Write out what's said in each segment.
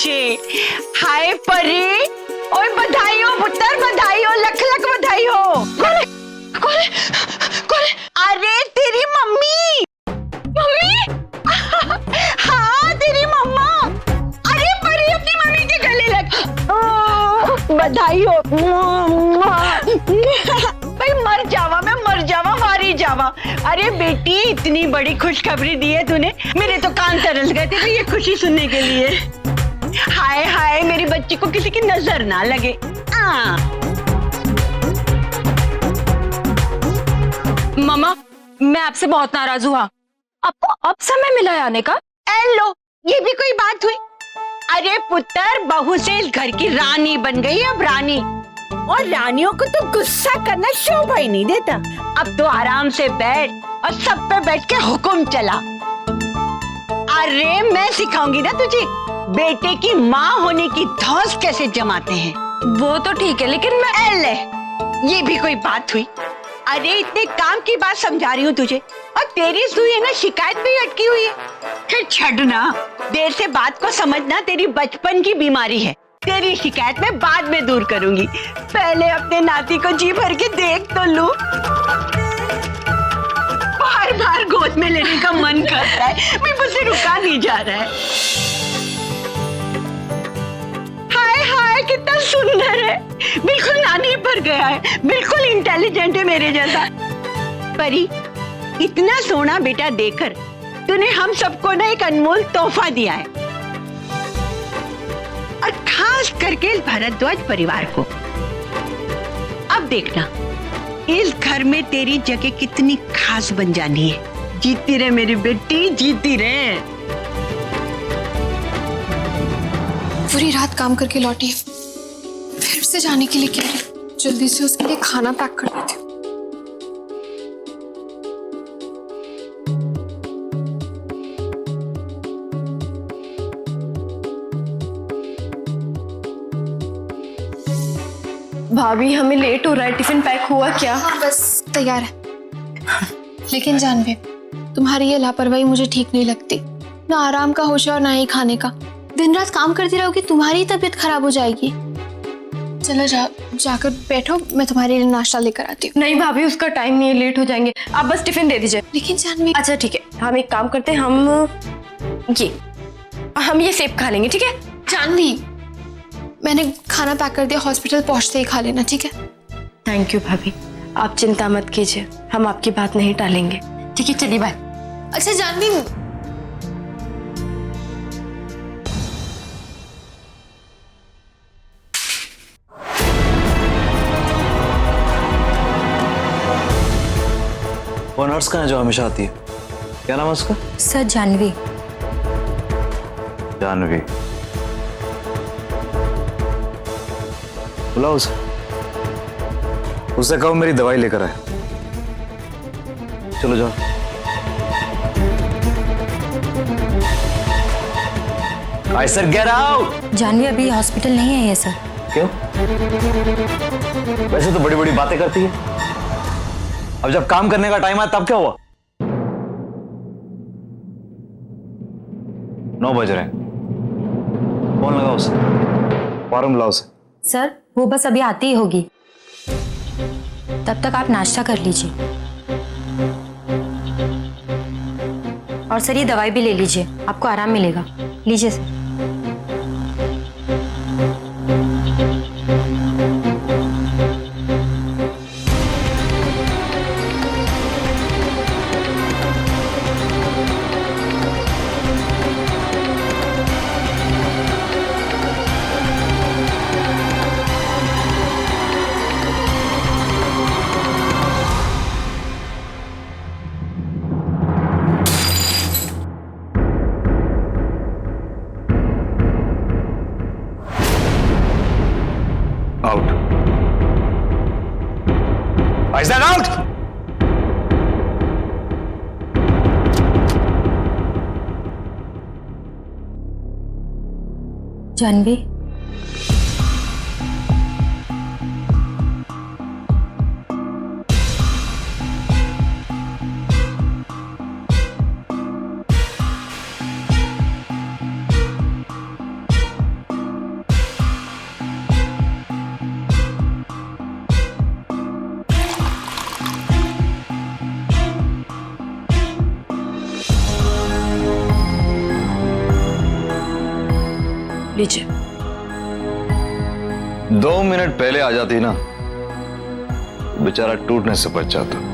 मुझे। हाय परी, ओए बधाई हो पुत्र, बधाई हो, लख लख बधाई हो। कौन है? कौन है? कौन है? अरे तेरी मम्मी। मम्मी? हाँ तेरी मम्मा। अरे परी अपनी मम्मी के गले लग। बधाई हो। भाई मर जावा, मैं मर जावा, मारी जावा। अरे बेटी इतनी बड़ी खुशखबरी दी है तूने, मेरे तो कान तरस गए थे ये खुशी सुनने के लिए। हाय हाय मेरी बच्ची को किसी की नजर ना लगे। मम्मा मैं आपसे बहुत नाराज हुआ, आपको अब समय मिला है आने का? लो ये भी कोई बात हुई? अरे पुत्र बहू से इस घर की रानी बन गई अब रानी, और रानियों को तो गुस्सा करना शोभा ही नहीं देता। अब तो आराम से बैठ और सब पे बैठ के हुक्म चला। अरे मैं सिखाऊंगी ना तुझे बेटे की माँ होने की धौंस कैसे जमाते हैं। वो तो ठीक है लेकिन मैं ले, ये भी कोई बात हुई? अरे इतने काम की बात समझा रही हूँ तुझे, और तेरी सुई है ना शिकायत पे ही अटकी हुई है। फिर छड़ना, देर से बात को समझना तेरी बचपन की बीमारी है। तेरी शिकायत मैं बाद में दूर करूंगी, पहले अपने नाती को जी भर के देख तो लूं। बार बार गोद में लेने का मन करता है, मैं मुझसे रुका नहीं जा रहा है। हाय हाय कितना सुंदर है, बिल्कुल नानी पर गया है, बिल्कुल इंटेलिजेंट है मेरे जैसा। परी इतना सोना बेटा देकर तूने हम सबको ना एक अनमोल तोहफा दिया है, और खास करके इस भारद्वाज परिवार को। अब देखना इस घर में तेरी जगह कितनी खास बन जानी है। जीती रहे मेरी बेटी, जीती रहे। पूरी रात काम करके लौटी, फिर से जाने के लिए कह रही। जल्दी से उसके लिए खाना पैक कर देती हूँ। भाभी हमें लेट हो रहा है, टिफिन पैक हुआ क्या? हाँ बस तैयार है। लेकिन जानवी तुम्हारी ये लापरवाही मुझे ठीक नहीं लगती। ना आराम का होश है और ना ही खाने का। दिन रात काम करती रहोगी तुम्हारी तबीयत खराब हो जाएगी। चलो जाकर बैठो, मैं तुम्हारे लिए नाश्ता लेकर आती हूँ। नहीं भाभी उसका टाइम नहीं है, लेट हो जाएंगे, आप बस टिफिन दे दीजिए। लेकिन जानवी अच्छा ठीक है, हम एक काम करते हैं, हम ये सेब खा लेंगे, ठीक है? जानवी मैंने खाना पैक कर दिया, हॉस्पिटल पहुंचते ही खा लेना, ठीक है? थैंक यू भाभी, आप चिंता मत कीजिए, हम आपकी बात नहीं टालेंगे। ठीक है चलिए बाय। अच्छा जानवी वो नर्स कहाँ है जो हमेशा आती है? क्या नाम है उसका? सर जानवी। जानवी, बुलाओ उसे। उससे कहो मेरी दवाई लेकर आए। चलो जाओ। आई सर गेट आउट। जानवी अभी हॉस्पिटल नहीं आई है सर। क्यों? वैसे तो बड़ी बड़ी बातें करती है, अब जब काम करने का टाइम आया तब क्या हुआ? 9 बज रहे हैं, फोन लगाओ उसे, फॉर्म लाओ उसे। सर वो बस अभी आती ही होगी, तब तक आप नाश्ता कर लीजिए। और सर ये दवाई भी ले लीजिए, आपको आराम मिलेगा। लीजिए sir. Out. Is that out? Janhvi लीजिए। 2 मिनट पहले आ जाती ना, बेचारा टूटने से बच जाता।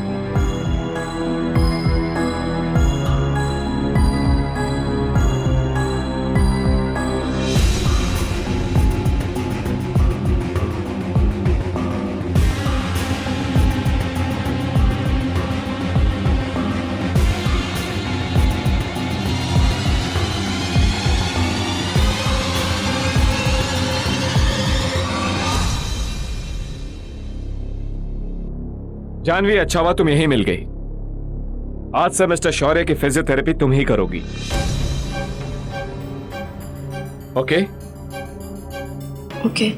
जानवी, अच्छा हुआ तुम यहीं मिल गई। आज से मिस्टर शौर्य की फिजियोथेरेपी तुम ही करोगी। ओके? ओके।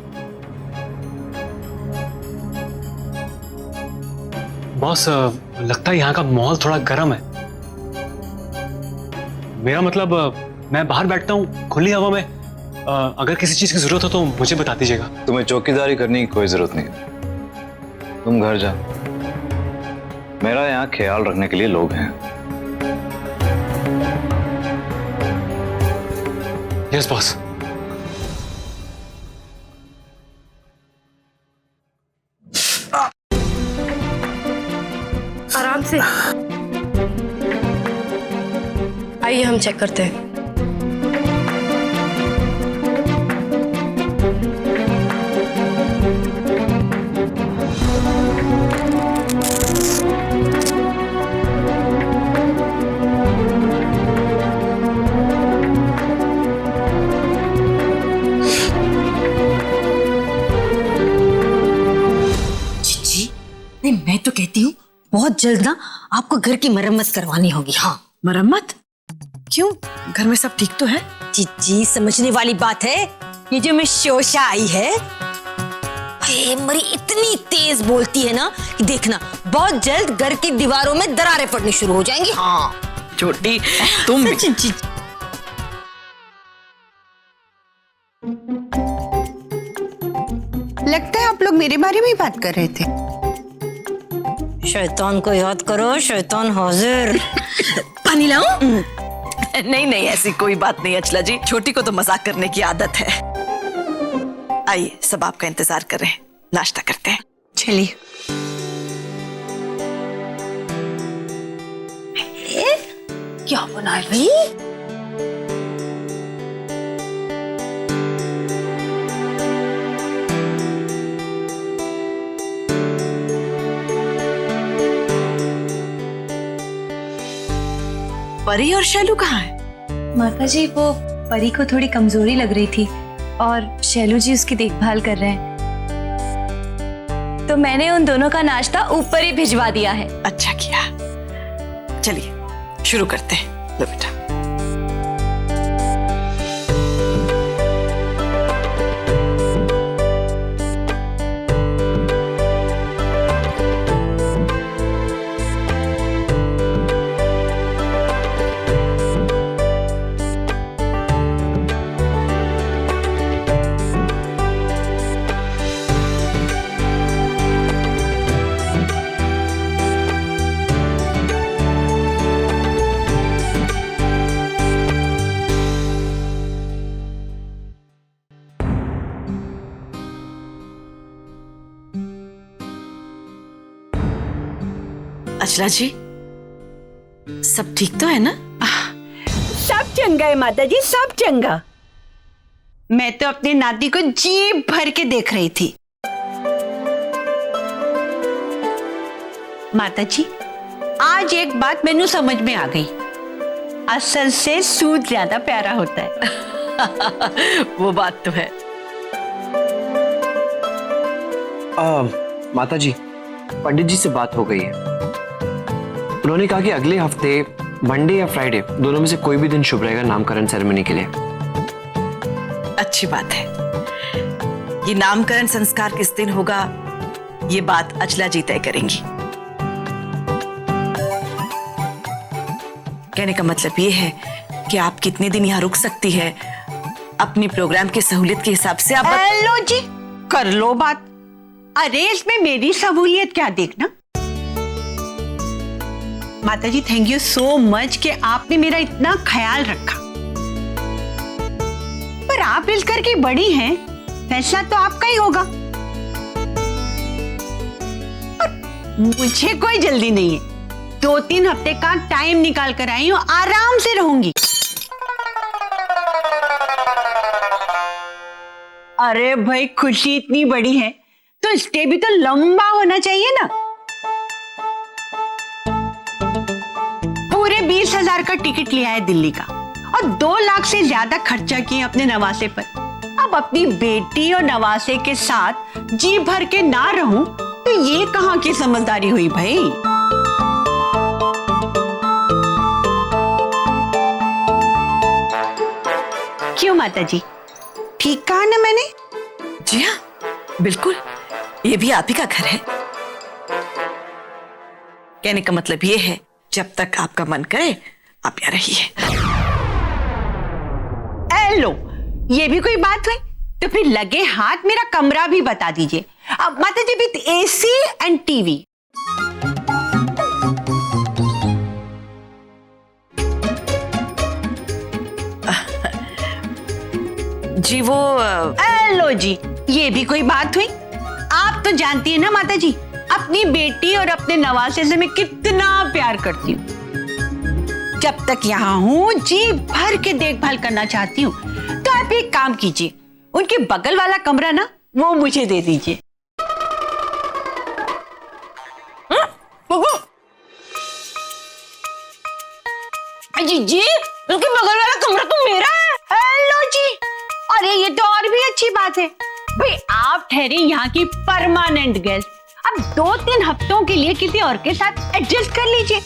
बॉस, लगता है यहाँ का माहौल थोड़ा गर्म है। मेरा मतलब, मैं बाहर बैठता हूँ खुली हवा में। अगर किसी चीज की जरूरत हो तो मुझे बता दीजिएगा। तुम्हें चौकीदारी करने की कोई जरूरत नहीं, तुम घर जा। मेरा यहाँ ख्याल रखने के लिए लोग हैं। Yes boss. आराम से आइए, हम चेक करते हैं। नहीं, मैं तो कहती हूँ बहुत जल्द ना आपको घर की मरम्मत करवानी होगी। हाँ, मरम्मत? क्यों, घर में सब ठीक तो है? जी समझने वाली बात है। ये जो मिस शोशा आई है, मरी इतनी तेज बोलती है ना कि देखना बहुत जल्द घर की दीवारों में दरारें पड़नी शुरू हो जाएंगी। हाँ छोटी, तुम भी। लगता है आप लोग मेरे बारे में ही बात कर रहे थे। शैतान को याद करो, शैतान हाजिर। पानी लाऊं? नहीं नहीं, ऐसी कोई बात नहीं अचला जी, छोटी को तो मजाक करने की आदत है। आइए, सब आपका इंतजार कर रहे हैं, नाश्ता करते हैं। चलिए। क्या बनाए भाई? परी और शैलू कहाँ है? माता जी, वो परी को थोड़ी कमजोरी लग रही थी और शैलू जी उसकी देखभाल कर रहे हैं, तो मैंने उन दोनों का नाश्ता ऊपर ही भिजवा दिया है। अच्छा किया। चलिए शुरू करते हैं। लो बेटा। अचला जी, सब ठीक तो है ना? सब चंगा है माता जी, सब चंगा। मैं तो अपने नाती को जी भर के देख रही थी। माता जी, आज एक बात मैनू समझ में आ गई। असल से सूद ज्यादा प्यारा होता है। वो बात तो है। माता जी, पंडित जी से बात हो गई है। उन्होंने कहा कि अगले हफ्ते मंडे या फ्राइडे दोनों में से कोई भी दिन शुभ रहेगा नामकरण सेरेमनी के लिए। अच्छी बात है। ये नामकरण संस्कार किस दिन होगा, ये बात अचला जी तय करेंगी। कहने का मतलब ये है कि आप कितने दिन यहाँ रुक सकती है, अपने प्रोग्राम की सहूलियत के हिसाब से आप। लो जी, कर लो बात। अरे इसमें मेरी सहूलियत क्या देखना। माता जी, थैंक यू सो मच कि आपने मेरा इतना ख्याल रखा। पर पर आप इस घर की बड़ी हैं, फैसला तो आपका ही होगा। मुझे कोई जल्दी नहीं है, 2-3 हफ्ते का टाइम निकाल कर आई हूँ, आराम से रहूंगी। अरे भाई खुशी इतनी बड़ी है तो स्टे भी तो लंबा होना चाहिए ना। पूरे 20,000 का टिकट लिया है दिल्ली का और 2 लाख से ज्यादा खर्चा किए अपने नवासे पर। अब अपनी बेटी और नवासे के साथ जी भर के ना रहूं तो ये कहां की समझदारी हुई भाई। क्यों माता जी, ठीक कहा ना मैंने? जी हाँ, बिल्कुल, ये भी आप ही का घर है। कहने का मतलब ये है, जब तक आपका मन करे आप यहाँ रहिए। लो, ये भी कोई बात हुई? तो फिर लगे हाथ मेरा कमरा भी बता दीजिए। अब माता जी विद AC एंड टीवी। जी वो लो जी, ये भी कोई बात हुई? आप तो जानती है ना माता जी, अपनी बेटी और अपने नवासे से मैं कितना प्यार करती हूँ। जब तक यहाँ हूँ जी भर के देखभाल करना चाहती हूँ। तो आप एक काम कीजिए, उनके बगल वाला कमरा ना वो मुझे दे दीजिए। जी उनके बगल वाला कमरा तो मेरा है। लो जी, अरे ये तो और भी अच्छी बात है भाई, आप ठहरे यहाँ की परमानेंट गेस्ट। अब 2-3 हफ्तों के लिए किसी और के साथ एडजस्ट कर लीजिए।